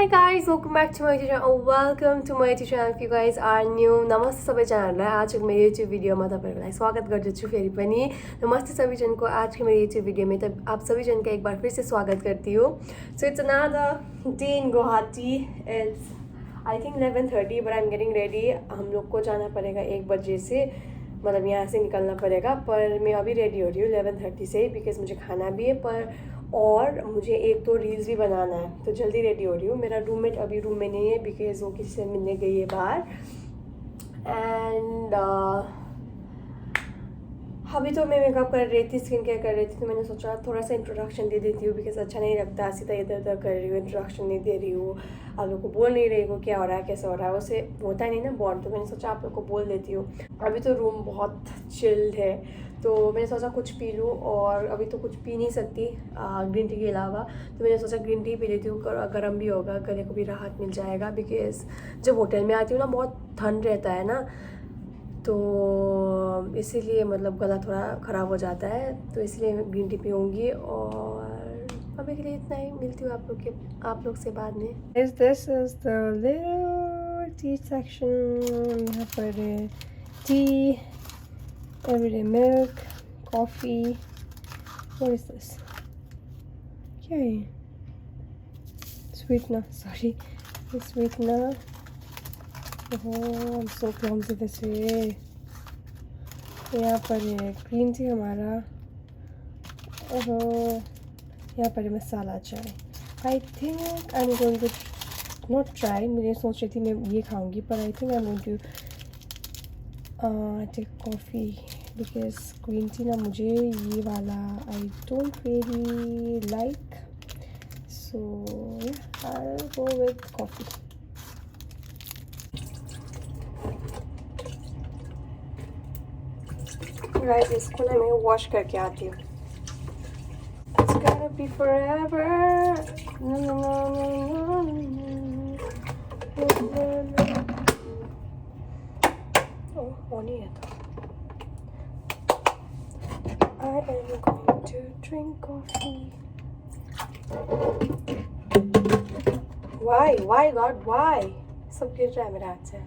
Hi guys, welcome back to my channel or welcome to my channel if you guys are new. नमस्ते सबैजनालाई आजको मेरो YouTube भिडियोमा तपाईहरुलाई स्वागत गर्दछु फेरि पनि। नमस्ते सबैजनको आज के मेरो युट्युब भिडियो में तब आप सभी जन का एक बार फिर से स्वागत करती हूँ। So it's another day in Guwahati. It's I think 11:30 but I'm getting ready. हम लोग को जाना पड़ेगा 1 बजे से, मतलब यहाँ से निकलना पड़ेगा। पर मैं अभी रेडी हो रही हूँ 11:30 से बिकॉज मुझे खाना भी है पर और मुझे एक तो रील्स भी बनाना है, तो जल्दी रेडी हो रही हूँ। मेरा रूममेट अभी रूम में नहीं है बिकॉज वो किसी से मिलने गई है बाहर। एंड अभी तो मैं मेकअप कर रही थी, स्किन केयर कर रही थी, तो मैंने सोचा थोड़ा सा इंट्रोडक्शन दे देती हूँ बिकॉज अच्छा नहीं लगता सीधा इधर उधर कर रही हूँ, इंट्रोडक्शन नहीं दे रही हूँ, आप लोग को बोल नहीं रही हूँ क्या हो रहा है कैसे हो रहा है, उसे होता नहीं ना बॉन्ड। तो मैंने सोचा आप लोग को बोल देती हूँ। अभी तो रूम बहुत चिल्ड है तो मैंने सोचा कुछ पी लूँ, और अभी तो कुछ पी नहीं सकती ग्रीन टी के अलावा, तो मैंने सोचा ग्रीन टी पी लेती हूँ, गर्म भी होगा, गले को भी राहत मिल जाएगा बिकॉज जब होटल में आती हूँ ना बहुत ठंड रहता है ना, तो इसीलिए मतलब गला थोड़ा ख़राब हो जाता है, तो इसलिए मैं ग्रीन टी पीऊँगी। और अभी के लिए इतना ही, मिलती हूँ आप लोग से बाद में। This is the little T section. यहाँ पर T, everyday milk, coffee. What is this? क्या है? Sweetener. Sorry, sweetener. Oh, I'm so clumsy this way. यहाँ पर है ग्रीन टी हमारा। ओहो, यहाँ पर है मसाला चाय। I think I'm going to not try. मुझे सोच रही थी मैं ये खाऊंगी, पर I think I'm going to take coffee because green tea ना मुझे ये वाला I don't really like, so yeah, I'll go with coffee. Guys, इसको ना मैं वॉश करके आती हूँ। It's gonna be forever. No, no, no, no, no, no, no. Oh, वो नहीं है तो। I am going to drink coffee. Why God, why? सब गिर रहा है मेरे हाथ से।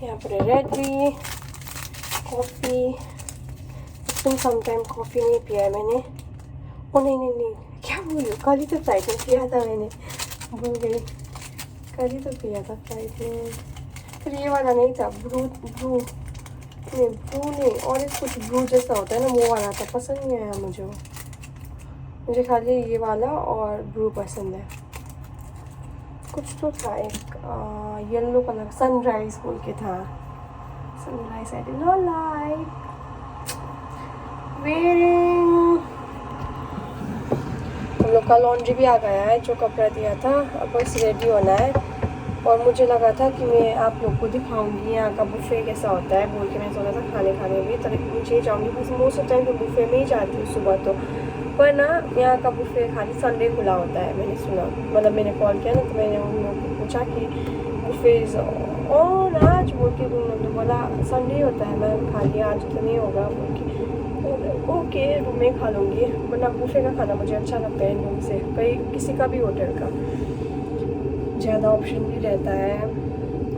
यहाँ पर रेड टी, कॉफ़ी। इसमें समटाइम कॉफ़ी नहीं पिया है मैंने। ओ नहीं, क्या बोलूँ, कल ही तो फ्लाइट में पिया था मैंने, भूल गई। कल ही तो पिया था फ्लाइट में। फिर ये वाला नहीं था, ब्रू नहीं, और एक कुछ ब्रू जैसा होता है ना, वो वाला था, पसंद नहीं आया मुझे वो। मुझे खाली ये वाला और ब्रू पसंद है। कुछ तो था एक येलो कलर, सनराइज बोल के था। Sunrise I did not like wearing. हम लोग का लॉन्ड्री भी आ गया है, जो कपड़ा दिया था, अब बस रेडी होना है। और मुझे लगा था कि मैं आप लोग को दिखाऊंगी यहाँ का बुफ़े कैसा होता है बोल के, मैं सोचा था खाने भी तब नीचे जाऊँगी, बस मोस्ट ऑफ टाइम तो बुफ़े में ही जाती हूँ सुबह तो। पर ना यहाँ का बुफ़े खाली संडे खुला होता है, मैंने सुना, मतलब मैंने कॉल किया ना तो मैंने उन लोगों को पूछा कि बुफ़े ऑन आज बोल के, उन्होंने बोला संडे होता है मैम, खाली आज तो नहीं होगा बोल के। ओके, रूम में खा लूँगी, वरना बुफ़े का खाना मुझे अच्छा लगता है रूम से, कहीं किसी का भी होटल का ज़्यादा ऑप्शन भी रहता है,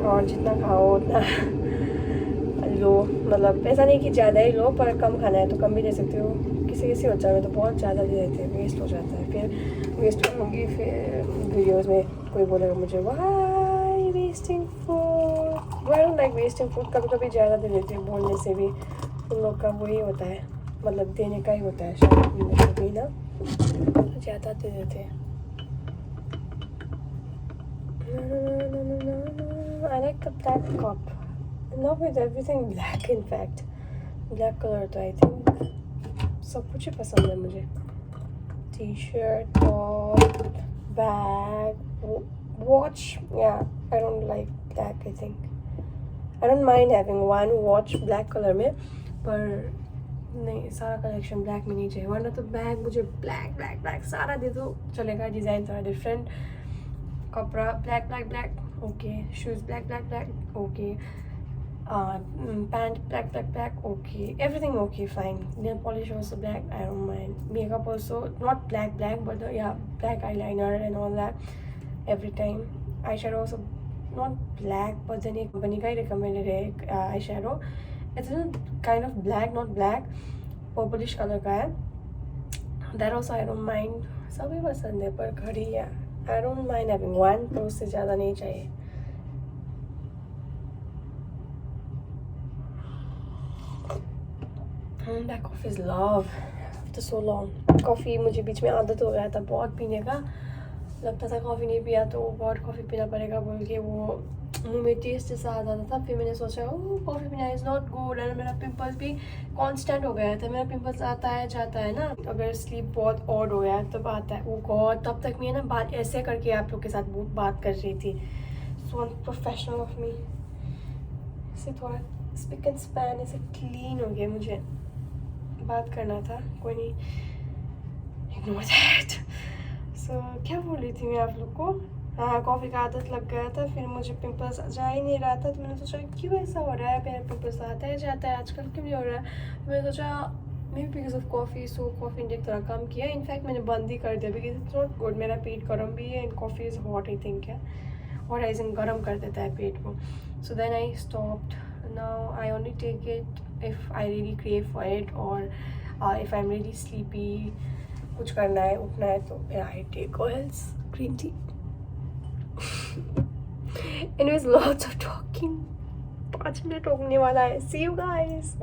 और जितना खाओ उतना लो, मतलब ऐसा नहीं कि ज़्यादा ही लो, पर कम खाना है तो कम भी ले सकते हो। किसी होटल में तो बहुत ज़्यादा दे देते हैं, वेस्ट हो जाता है, फिर वेस्ट होगी, फिर वीडियोस में कोई बोलेगा मुझे why wasting food. I don't like wasting food. कभी कभी ज़्यादा दे देते हैं बोलने से भी, उन लोग का वही होता है, मतलब देने का ही होता है शायद, कभी ना ज़्यादा दे देते हैं। No. I like the black cup. I love with everything black. In fact, black color तो I think सब कुछ ही पसंद है मुझे। T-shirt, top, bag, watch. Yeah, I don't like black. I think I don't mind having one watch black color में, पर नहीं, सारा कलेक्शन ब्लैक में नहीं चाहिए, वरना तो बैग मुझे ब्लैक सारा दे दो चलेगा, डिज़ाइन थोड़ा डिफरेंट, कपड़ा black okay, shoes black okay, pant black, okay, everything okay, fine. Nail polish also black, I don't mind. Makeup also not black but yeah, black eyeliner and all that every time. Eyeshadow also not black, but then एक company का ही recommended है eyeshadow. It's a kind of black, not black, purplish color का है. That also I don't mind. सभी पसंद है, पर घड़ी है, I don't mind having one, तो उससे ज़्यादा नहीं चाहिए. That coffee is love after so long. Coffee मुझे बीच में आदत हो गया था बहुत पीने का. लगता था कॉफ़ी नहीं पिया तो बहुत कॉफ़ी पीना पड़ेगा बोल के वो मुँह में टेस्ट जैसा आ जाता था. फिर मैंने सोचा कॉफ़ी पीना इज़ नॉट गुड. एंड मेरा पिंपल्स भी कांस्टेंट हो गया था. मेरा पिंपल्स आता है जाता है ना. अगर स्लीप बहुत ऑड हो गया तब आता है. वो गॉड, तब तक मैं ना बात ऐसे करके आप लोग के साथ बात कर रही थी. सो अनप्रोफेशनल ऑफ मी. इससे थोड़ा स्पीक एंड स्पैन ऐसे क्लीन हो गया. मुझे बात करना था, कोई नहीं, इग्नोर दैट. सो क्या बोल रही थी मैं आप लोग को. हाँ, कॉफ़ी का आदत लग गया था. फिर मुझे पिंपल्स जा ही नहीं रहा था. तो मैंने सोचा क्यों ऐसा हो रहा है, मेरा पिंपल्स आता है जाता है आजकल, क्यों नहीं हो रहा है. तो मैंने सोचा may be because of coffee. So coffee intake थोड़ा कम किया. इनफैक्ट मैंने बंद ही कर दिया बिकॉज इट्स नॉट गुड. मेरा पेट गर्म भी है and coffee is hot I think है, और आइजन गर्म कर देता है पेट को. So then I stopped. Now I only take it if I really crave for it, or if I'm really sleepy, कुछ करना है, उठना है, तो I take oils, green tea. Anyways, lots of talking. 5 minute होने वाला है. See you guys.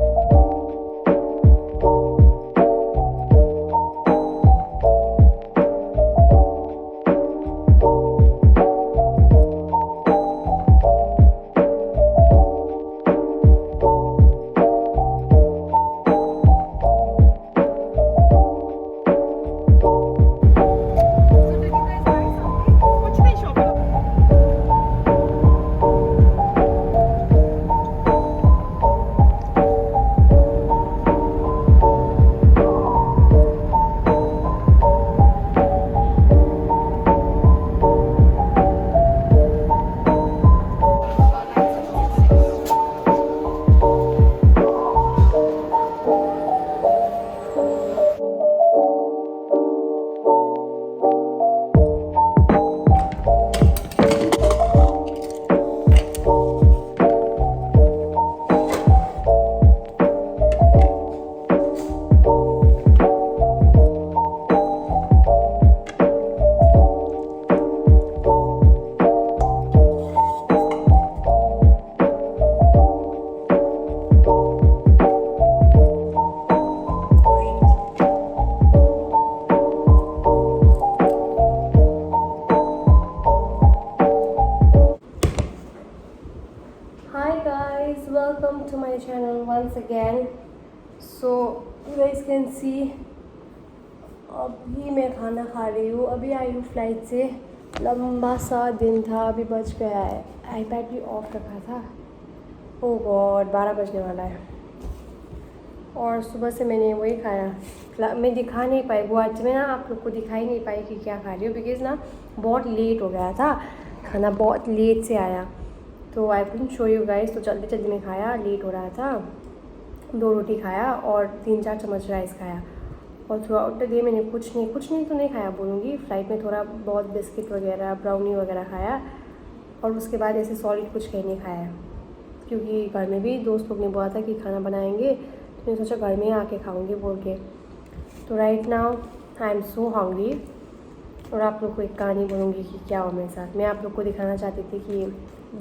Welcome to my channel once again. So you guys can see अभी मैं खाना खा रही हूँ. अभी आई हूँ फ्लाइट से. लंबा सा दिन था. अभी बज गया है, आईपैड भी ऑफ रखा था. ओह गॉड, 12 बजने वाला है. और सुबह से मैंने वही खाया. मैं दिखा नहीं पाई वो आज में ना, आप लोग को दिखाई नहीं पाई कि क्या खा रही हूँ बिकॉज़ ना बहुत लेट हो गया था. खाना बहुत लेट से आया तो I couldn't show you guys. तो जल्दी जल्दी में खाया, लेट हो रहा था. 2 रोटी खाया और 3-4 चम्मच राइस खाया. और थ्रू आउट द डे मैंने कुछ नहीं तो नहीं खाया बोलूँगी. फ्लाइट में थोड़ा बहुत बिस्किट वगैरह, ब्राउनी वगैरह खाया. और उसके बाद ऐसे सॉलिड कुछ कहीं नहीं खाया क्योंकि घर में भी दोस्त लोग ने बोला था कि खाना बनाएंगे. तो मैंने सोचा घर में आके खाऊँगी बोल के. तो right now I am so hungry. और आप लोग को एक कहानी बोलूँगी कि क्या हो मेरे साथ. मैं आप लोग को दिखाना चाहती थी कि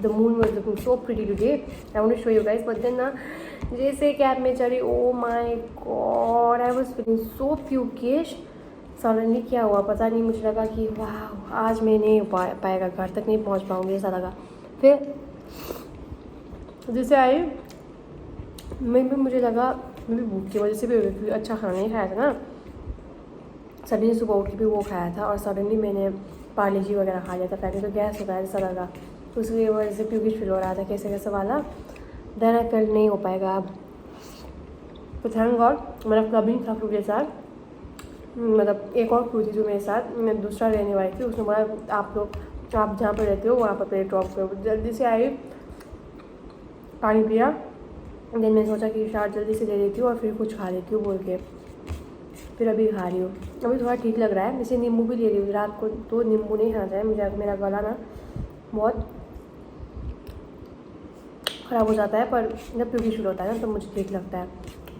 the moon was looking so pretty today. I want to show you guys. But then ना जैसे कैब में चढ़ी, oh my god, I was feeling so pukish. Suddenly क्या हुआ पता नहीं. मुझे लगा कि वाह आज मैं नहीं पाएगा, घर तक नहीं पहुंच पाऊंगी ऐसा लगा. फिर जैसे आई मुझे लगा मैं भी भूख की वजह से भी अच्छा खाना नहीं खाया था ना. सडनली सुबह उठ के भी वो खाया था और सडनली मैंने पार्ले जी वगैरह खा लिया था. पहले तो गैस हो गया ऐसा लगा. तो उसकी वजह से प्यूकिश फील हो रहा था कैसे वाला. देन आई फेल्ट नहीं हो पाएगा अब. तो थैंक गॉड मेरा क्लबिंग था फ्रू के साथ. मतलब एक और फ्रू थी जो मेरे साथ, मैं दूसरा रहने वाली थी. उसने बोला आप जहाँ पर रहते हो वहाँ पर ड्रॉप करो. जल्दी से आई. पानी पिया, देन मैंने सोचा कि शायद जल्दी से ले लेती हूँ और फिर कुछ खा लेती हूँ बोल के फिर अभी खा रही हूँ। अभी थोड़ा ठीक लग रहा है। जैसे नींबू भी ले रही हूँ, रात को तो नींबू नहीं खाना चाहिए मुझे, मेरा गला ना बहुत ख़राब हो जाता है, पर जब प्यूकी शुरू होता है ना तो मुझे ठीक लगता है,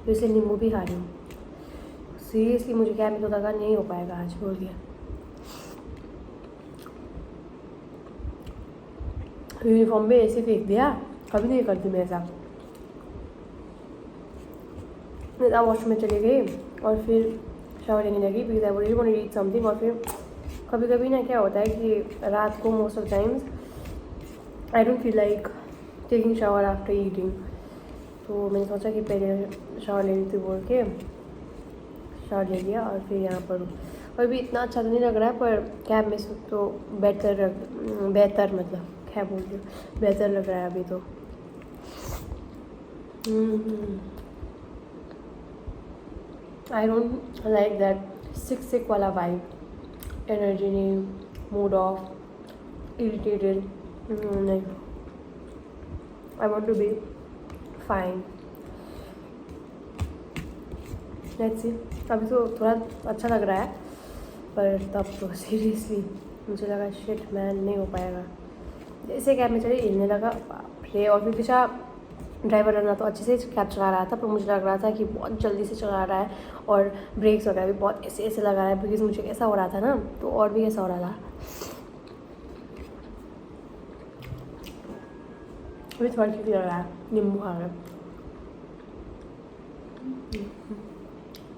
तो इसलिए नींबू भी खा रही हूँ। सीरियसली मुझे क्या मैं तो लगा नहीं हो पाएगा आज बोल दिया। यूनिफॉर्म में ऐसे फेंक दिया, कभी नहीं करती मैं ऐसा। मैं वॉशरूम में चली गई और फिर शावर लेने लगी because I really want to eat something. और फिर कभी कभी ना क्या होता है कि रात को most of times I don't feel like taking shower after eating, तो मैंने सोचा कि पहले शावर ले लेती बोल के शावर ले लिया और फिर यहाँ पर और भी इतना अच्छा तो नहीं लग रहा है, पर कैब में तो बेहतर मतलब क्या बोल रही हूँ, बेहतर लग रहा है अभी तो। I don't like that sick वाला वाइब, एनर्जी नहीं, मूड ऑफ, इरिटेटेड, नहीं। I want to be fine. Let's see. अभी तो थोड़ा अच्छा लग रहा है, पर तब तो सीरियसली मुझे लगा शिट मैन नहीं हो पाएगा। जैसे कैब में चले हिलने लगा बाप रे। और फिर पीछा ड्राइवर रहना तो अच्छे से कैब चला रहा था, पर मुझे लग रहा था कि बहुत जल्दी से चला रहा है और ब्रेक्स वगैरह भी बहुत ऐसे ऐसे लगा रहा है, बिकॉज मुझे ऐसा हो रहा था ना तो और भी ऐसा हो रहा था। अभी थोड़ा ठीक लग रहा है, नींबू खा रहा है,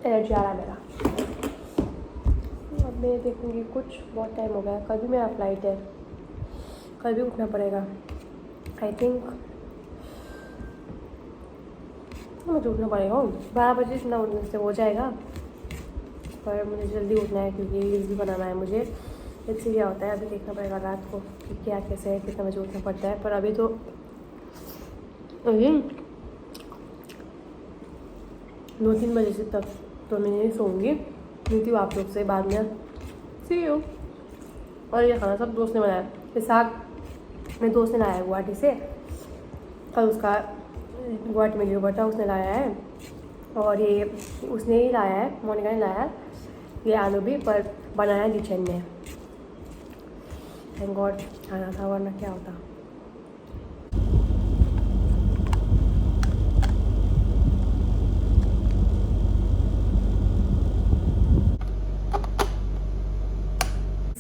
एनर्जी आ रहा है मेरा। अब मैं देखूँगी कुछ, बहुत टाइम हो गया, कल भी मेरा फ्लाइट है, कल भी उठना पड़ेगा। आई थिंक मुझे उठना पड़ेगा 12 बजे, इतना उठने से हो जाएगा, पर मुझे जल्दी उठना है क्योंकि रील्स भी बनाना है मुझे। इससे क्या होता है अभी देखना पड़ेगा रात को कि क्या कैसे है, कितना बजे उठना पड़ता है। पर अभी तो अभी 2-3 बजे से तक तो मैं नहीं सोऊंगी, मिलती हूँ आप लोग से बाद में, सी यू। और ये खाना सब दोस्त ने बनाया, ये साग मेरे दोस्त ने लाया है गुवाहाटी से, कल उसका गुवाहाटी में लियो बटा उसने लाया है, और ये उसने ही लाया है, मोनिका ने लाया है ये आलू भी, पर बनाया किचन में। थैंक गॉड खाना था, वरना क्या होता।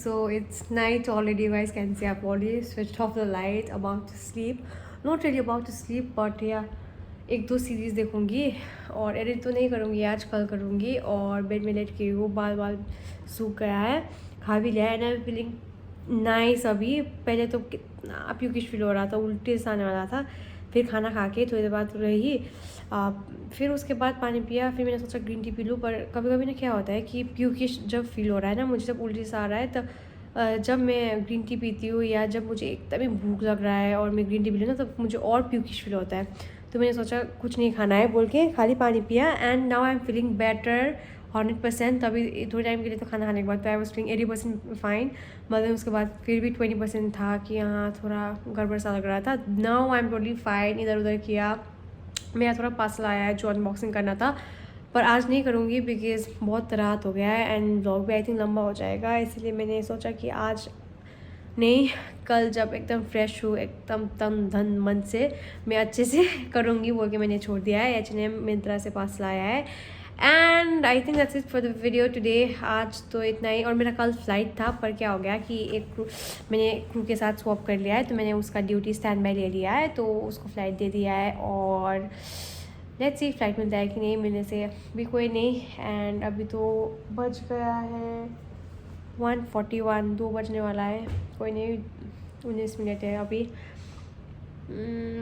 So it's night already, you guys can see I've already switched off the light, about to sleep, not really about to sleep but yeah, 1-2 series देखूँगी और एडिट तो नहीं करूँगी आज, कल करूँगी। और बेड में लेट के वो बाल सूख गया है, खा भी लिया है and I am feeling nice. अभी पहले तो कितना प्यूकिश फील हो रहा था, उल्टे से आने वाला था, फिर खाना खा के थोड़ी देर बाद रही, फिर उसके बाद पानी पिया, फिर मैंने सोचा ग्रीन टी पी लूँ। पर कभी कभी ना क्या होता है कि प्यूकिश जब फील हो रहा है ना, मुझे जब उल्टी से आ रहा है तब जब मैं ग्रीन टी पीती हूँ या जब मुझे एकदम ही भूख लग रहा है और मैं ग्रीन टी पी लूँ ना, तब मुझे और प्यूकिश फील होता है। तो मैंने सोचा कुछ नहीं खाना है बोल के खाली पानी पिया and now I am feeling better 100%। तभी थोड़े टाइम के लिए तो खाना खाने के बाद तो आई वॉज फीलिंग 80% फाइन, मतलब उसके बाद फिर भी 20% था कि हाँ थोड़ा गड़बड़ सा लग रहा था। Now I am totally fine. इधर उधर किया, मेरा थोड़ा पार्सल आया है जो अनबॉक्सिंग करना था, पर आज नहीं करूँगी बिकॉज़ बहुत रात हो गया है एंड व्लॉग भी आई थिंक लंबा हो जाएगा, इसलिए मैंने सोचा कि आज नहीं, कल जब एकदम फ्रेश हूँ, एकदम तन धन मन से मैं अच्छे से करूँगी बोल के मैंने छोड़ दिया है। H&M मिंत्रा से पार्सल आया है and I think that's it for the video today. आज तो इतना ही। और मेरा कल फ्लाइट था, पर क्या हो गया कि मैंने क्रू के साथ स्वैप कर लिया है, तो मैंने उसका ड्यूटी स्टैंड बाय ले लिया है, तो उसको फ़्लाइट दे दिया है। और लेट्स सी फ्लाइट मिलता है कि नहीं, मिलने से भी कोई नहीं। एंड अभी तो बज गया है 1:41, 2 बजने वाला है, कोई नहीं, 19 मिनट है अभी।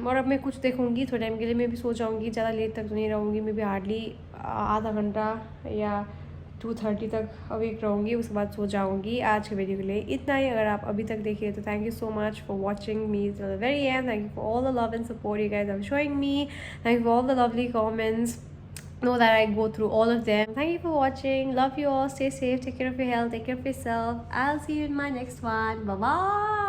और अब मैं कुछ देखूँगी थोड़े टाइम के लिए, मैं भी सो जाऊँगी, ज़्यादा लेट तक तो नहीं रहूँगी, मैं भी हार्डली आधा घंटा या 2:30 तक अवेक रहूँगी, उसके बाद सो जाऊँगी। आज के वीडियो के लिए इतना ही। अगर आप अभी तक देखिए तो thank you so much for watching me till the very and. Thank you for all the love and support you guys are showing me. Thank you for all the lovely comments. Know that I go through all of them. Thank you for watching. Love you all. Stay safe. Take care of your health. Take care of yourself. I'll see you in my next one. Bye bye.